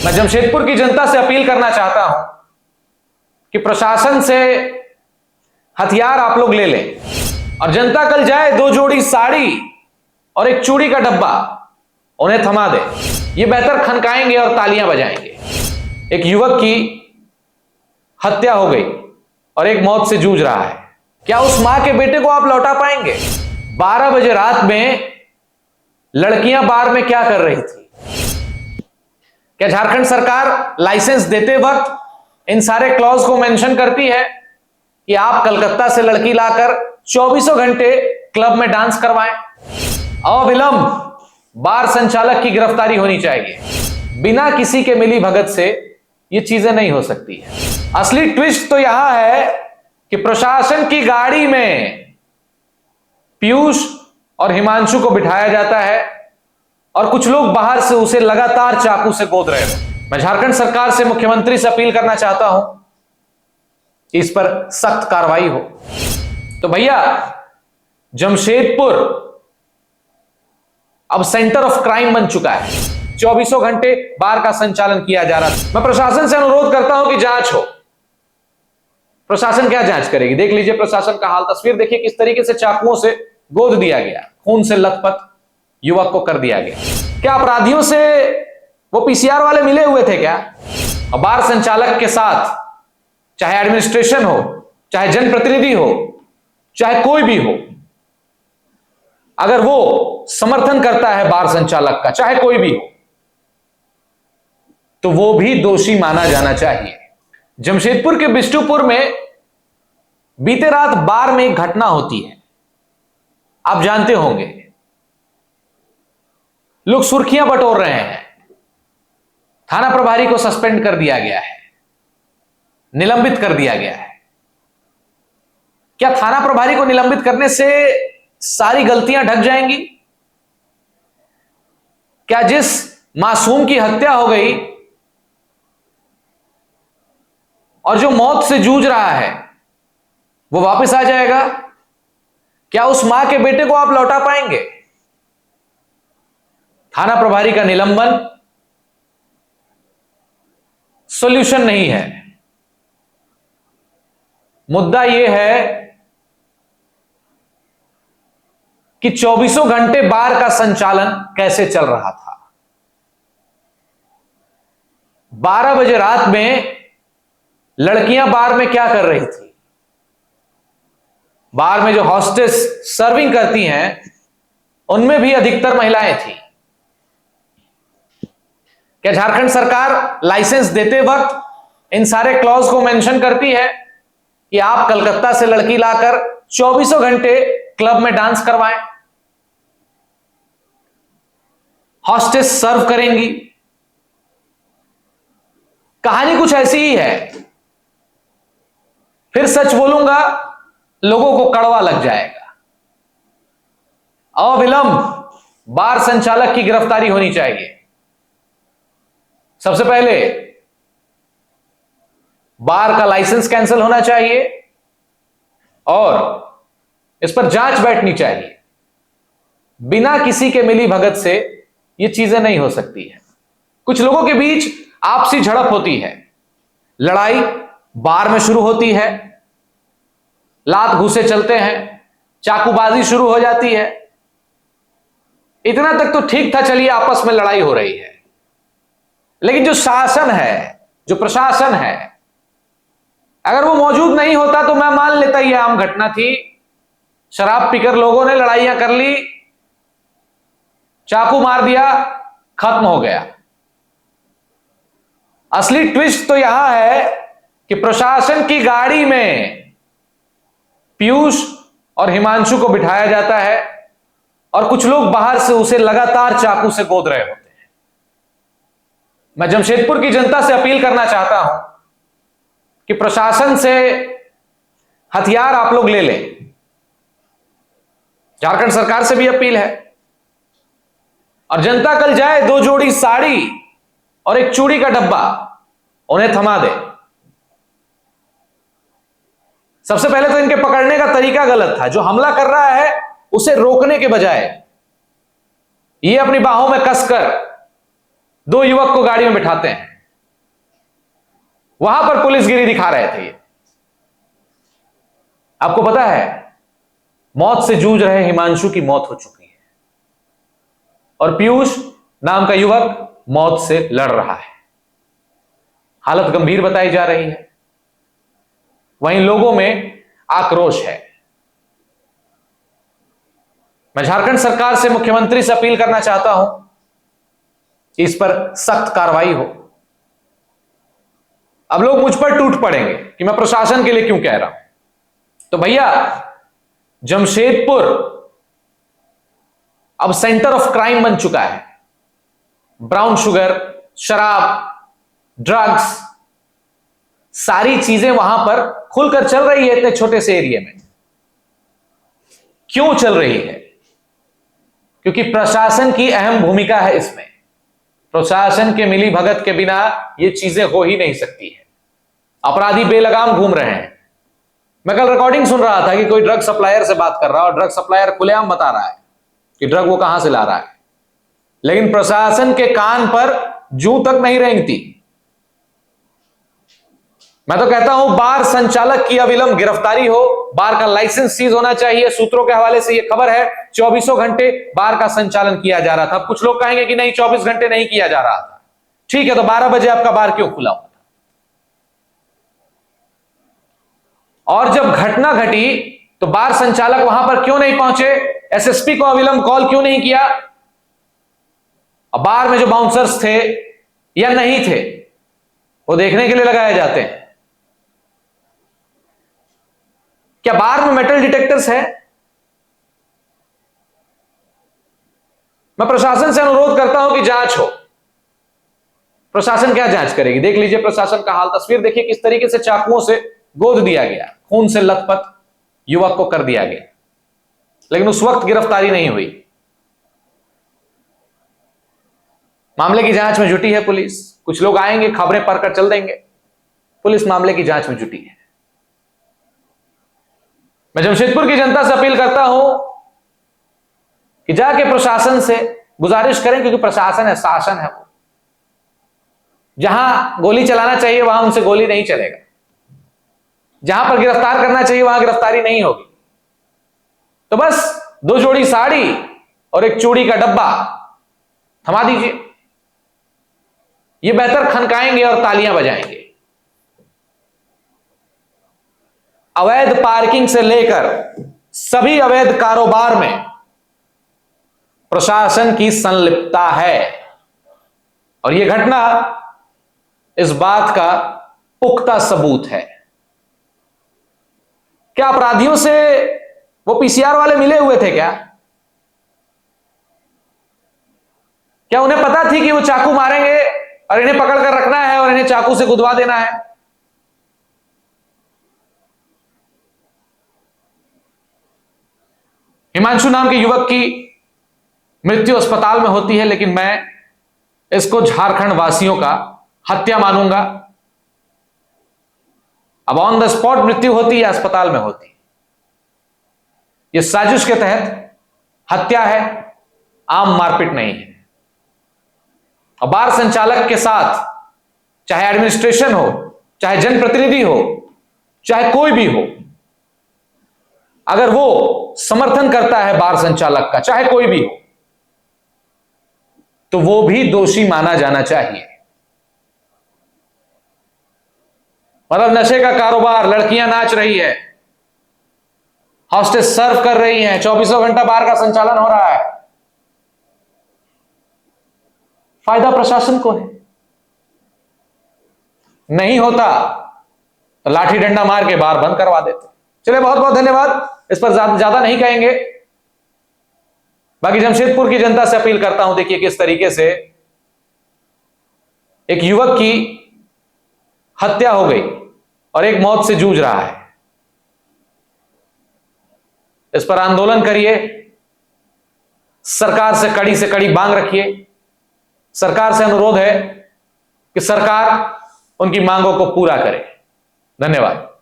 मैं जमशेदपुर की जनता से अपील करना चाहता हूं कि प्रशासन से हथियार आप लोग ले लें और जनता कल जाए 2 जोड़ी साड़ी और एक चूड़ी का डब्बा उन्हें थमा दे। ये बेहतर खनकाएंगे और तालियां बजाएंगे। एक युवक की हत्या हो गई और एक मौत से जूझ रहा है। क्या उस मां के बेटे को आप लौटा पाएंगे? 12 बजे रात में लड़कियां बार में क्या कर रही थी? क्या झारखंड सरकार लाइसेंस देते वक्त इन सारे क्लॉज को मेंशन करती है कि आप कलकत्ता से लड़की लाकर 24 घंटे क्लब में डांस करवाएं? अविलंब बार संचालक की गिरफ्तारी होनी चाहिए। बिना किसी के मिली भगत से ये चीजें नहीं हो सकती है। असली ट्विस्ट तो यहां है कि प्रशासन की गाड़ी में पीयूष और हिमांशु को बिठाया जाता है और कुछ लोग बाहर से उसे लगातार चाकू से गोद रहे हैं। मैं झारखंड सरकार से, मुख्यमंत्री से अपील करना चाहता हूं कि इस पर सख्त कार्रवाई हो। तो भैया, जमशेदपुर अब सेंटर ऑफ क्राइम बन चुका है। 24 घंटे बार का संचालन किया जा रहा है। मैं प्रशासन से अनुरोध करता हूं कि जांच हो। प्रशासन क्या जांच करेगी? देख लीजिए प्रशासन का हाल। तस्वीर देखिए किस तरीके से चाकुओं से गोद दिया गया, खून से लथपथ युवक को कर दिया गया। क्या अपराधियों से वो पीसीआर वाले मिले हुए थे क्या? और बार संचालक के साथ चाहे एडमिनिस्ट्रेशन हो, चाहे जनप्रतिनिधि हो, चाहे कोई भी हो, अगर वो समर्थन करता है बार संचालक का, चाहे कोई भी हो, तो वो भी दोषी माना जाना चाहिए। जमशेदपुर के बिष्टुपुर में बीते रात बार में एक घटना होती है, आप जानते होंगे। लोग सुर्खियां बटोर रहे हैं। थाना प्रभारी को सस्पेंड कर दिया गया है, निलंबित कर दिया गया है। क्या थाना प्रभारी को निलंबित करने से सारी गलतियां ढक जाएंगी? क्या जिस मासूम की हत्या हो गई और जो मौत से जूझ रहा है वो वापस आ जाएगा? क्या उस मां के बेटे को आप लौटा पाएंगे? थाना प्रभारी का निलंबन सॉल्यूशन नहीं है। मुद्दा यह है कि 24 घंटे बार का संचालन कैसे चल रहा था। 12 बजे रात में लड़कियां बार में क्या कर रही थी? बार में जो हॉस्टेस सर्विंग करती हैं उनमें भी अधिकतर महिलाएं थी। क्या झारखंड सरकार लाइसेंस देते वक्त इन सारे क्लॉज को मेंशन करती है कि आप कलकत्ता से लड़की लाकर 24 घंटे क्लब में डांस करवाएं? हॉस्टेस सर्व करेंगी। कहानी कुछ ऐसी ही है। फिर सच बोलूंगा, लोगों को कड़वा लग जाएगा। अविलंब बार संचालक की गिरफ्तारी होनी चाहिए। सबसे पहले बार का लाइसेंस कैंसिल होना चाहिए और इस पर जांच बैठनी चाहिए। बिना किसी के मिली भगत से यह चीजें नहीं हो सकती है। कुछ लोगों के बीच आपसी झड़प होती है, लड़ाई बार में शुरू होती है, लात घूसे चलते हैं, चाकूबाजी शुरू हो जाती है। इतना तक तो ठीक था, चलिए आपस में लड़ाई हो रही है। लेकिन जो शासन है, जो प्रशासन है, अगर वो मौजूद नहीं होता तो मैं मान लेता ये आम घटना थी। शराब पीकर लोगों ने लड़ाइयां कर ली, चाकू मार दिया, खत्म हो गया। असली ट्विस्ट तो यहां है कि प्रशासन की गाड़ी में पीयूष और हिमांशु को बिठाया जाता है और कुछ लोग बाहर से उसे लगातार चाकू से गोद रहे होते हैं। मैं जमशेदपुर की जनता से अपील करना चाहता हूं कि प्रशासन से हथियार आप लोग ले लें। झारखंड सरकार से भी अपील है और जनता कल जाए 2 जोड़ी साड़ी और एक चूड़ी का डब्बा उन्हें थमा दे। सबसे पहले तो इनके पकड़ने का तरीका गलत था। जो हमला कर रहा है उसे रोकने के बजाय ये अपनी बाहों में कसकर 2 युवक को गाड़ी में बिठाते हैं। वहां पर पुलिसगिरी दिखा रहे थे। आपको पता है, मौत से जूझ रहे हिमांशु की मौत हो चुकी है और पीयूष नाम का युवक मौत से लड़ रहा है। हालत गंभीर बताई जा रही है। वहीं लोगों में आक्रोश है। मैं झारखंड सरकार से, मुख्यमंत्री से अपील करना चाहता हूं कि इस पर सख्त कार्रवाई हो। अब लोग मुझ पर टूट पड़ेंगे कि मैं प्रशासन के लिए क्यों कह रहा हूं। तो भैया, जमशेदपुर अब सेंटर ऑफ क्राइम बन चुका है। ब्राउन शुगर, शराब, ड्रग्स, सारी चीजें वहां पर खुलकर चल रही है। इतने छोटे से एरिया में क्यों चल रही है? क्योंकि प्रशासन की अहम भूमिका है इसमें। प्रशासन के मिली भगत के बिना ये चीजें हो ही नहीं सकती है। अपराधी बेलगाम घूम रहे हैं। मैं कल रिकॉर्डिंग सुन रहा था कि कोई ड्रग सप्लायर से बात कर रहा है और ड्रग सप्लायर खुलेआम बता रहा है कि ड्रग वो कहां से ला रहा है, लेकिन प्रशासन के कान पर जूं तक नहीं रेंगती। मैं तो कहता हूं, बार संचालक की अविलंब गिरफ्तारी हो। बार का लाइसेंस सीज होना चाहिए। सूत्रों के हवाले से यह खबर है 24 घंटे बार का संचालन किया जा रहा था। कुछ लोग कहेंगे कि नहीं, 24 घंटे नहीं किया जा रहा था। ठीक है, तो 12 बजे आपका बार क्यों खुला हुआ था? और जब घटना घटी तो बार संचालक वहां पर क्यों नहीं पहुंचे? एसएसपी को अविलंब कॉल क्यों नहीं किया? अब बार में जो बाउंसर्स थे या नहीं थे, वो देखने के लिए लगाए जाते हैं। क्या बार में मेटल डिटेक्टर्स है? मैं प्रशासन से अनुरोध करता हूं कि जांच हो। प्रशासन क्या जांच करेगी? देख लीजिए प्रशासन का हाल। तस्वीर देखिए किस तरीके से चाकुओं से गोद दिया गया, खून से लथपथ युवक को कर दिया गया, लेकिन उस वक्त गिरफ्तारी नहीं हुई। मामले की जांच में जुटी है पुलिस। कुछ लोग आएंगे, खबरें पढ़कर चल देंगे। पुलिस मामले की जांच में जुटी है। मैं जमशेदपुर की जनता से अपील करता हूं कि जाके प्रशासन से गुजारिश करें, क्योंकि प्रशासन है, शासन है। वो जहां गोली चलाना चाहिए वहां उनसे गोली नहीं चलेगा। जहां पर गिरफ्तार करना चाहिए वहां गिरफ्तारी नहीं होगी। तो बस 2 जोड़ी साड़ी और एक चूड़ी का डब्बा थमा दीजिए। ये बेहतर खनकाएंगे और तालियां बजाएंगे। अवैध पार्किंग से लेकर सभी अवैध कारोबार में प्रशासन की संलिप्तता है, और यह घटना इस बात का पुख्ता सबूत है। क्या अपराधियों से वो पीसीआर वाले मिले हुए थे? क्या उन्हें पता थी कि वो चाकू मारेंगे और इन्हें पकड़ कर रखना है और इन्हें चाकू से गुदवा देना है? हिमांशु नाम के युवक की मृत्यु अस्पताल में होती है, लेकिन मैं इसको झारखंड वासियों का हत्या मानूंगा। अब ऑन द स्पॉट मृत्यु होती या अस्पताल में होती, यह साजिश के तहत हत्या है, आम मारपीट नहीं है। अब बार संचालक के साथ चाहे एडमिनिस्ट्रेशन हो, चाहे जनप्रतिनिधि हो, चाहे कोई भी हो, अगर वो समर्थन करता है बार संचालक का, चाहे कोई भी हो, तो वो भी दोषी माना जाना चाहिए। मतलब नशे का कारोबार, लड़कियां नाच रही है, हॉस्टेस सर्व कर रही हैं, 24 घंटा बार का संचालन हो रहा है। फायदा प्रशासन को है। नहीं होता तो लाठी डंडा मार के बार बंद करवा देते। चलिए, बहुत बहुत धन्यवाद। इस पर ज्यादा नहीं कहेंगे। बाकी जमशेदपुर की जनता से अपील करता हूं, देखिए किस तरीके से एक युवक की हत्या हो गई और एक मौत से जूझ रहा है। इस पर आंदोलन करिए, सरकार से कड़ी मांग रखिए। सरकार से अनुरोध है कि सरकार उनकी मांगों को पूरा करे। धन्यवाद।